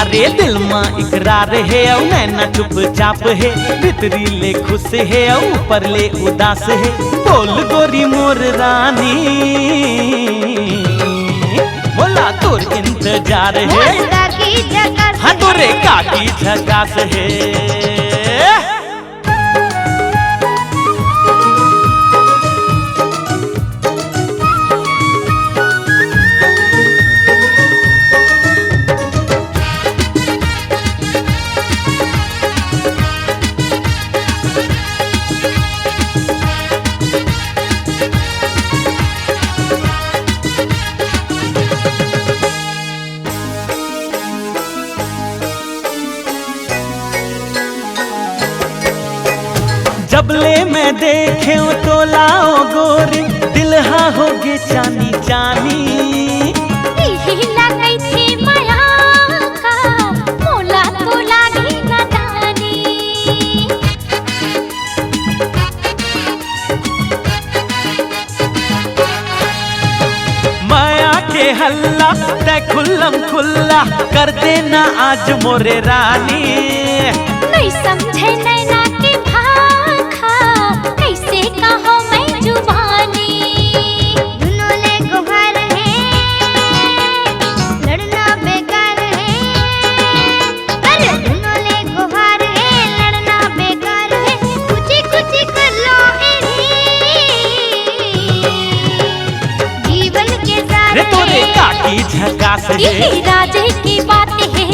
अरे दिल मां इकरार है औ नैना चुपचाप है, भीतरी ले खुश है औ ऊपर ले उदास है। बोल गोरी मोर रानी बोला तोर इंतजार है, हाँ तोरे काकी झकास है। जबले मैं देखे तो लाओ गोरी दिल हाँ होगे चानी चानी। माया का मोला तो लागी न जानी। माया के हल्ला तै खुल्लम खुल्ला कर देना आज मोरे रानी। नहीं समझे नैना की भाखा कैसे कहो मैं जुबानी। दोनों ले गुहार है लड़ना बेकार है, अरे दोनों ले गुहार है लड़ना बेकार है। कुछ कुछ कर लो जीवन के सारे तोरे काकी झकास है, ये राजे की बात है।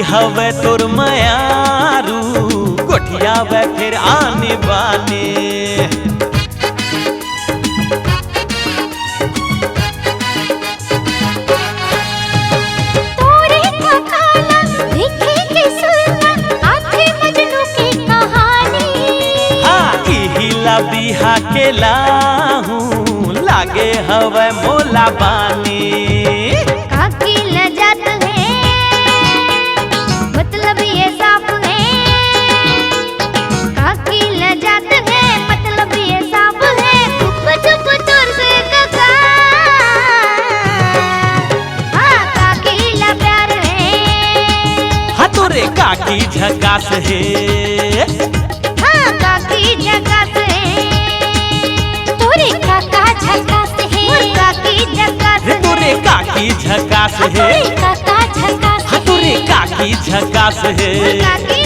हवे तोर मयारू गोठिया वे फिर आने बाने। तोरे खाला देखे के सुनना आथे मजनू की कहानी। हाँ इहिला बिहा के लाहू लागे हवे मोला बानी। काकी लजात है मतलब ये साफ है, काकी लजात है मतलब ये साफ है। चुप चुप तोर से कका हाँ काकी ला प्यार है, हाँ तोरे काकी झकास है, हाँ काकी झकास है। तोरे काका झकास है, काकी झकास है। तोरे काकी झकास है, काका झकास हाँ तोरे काकी झकास है। काकी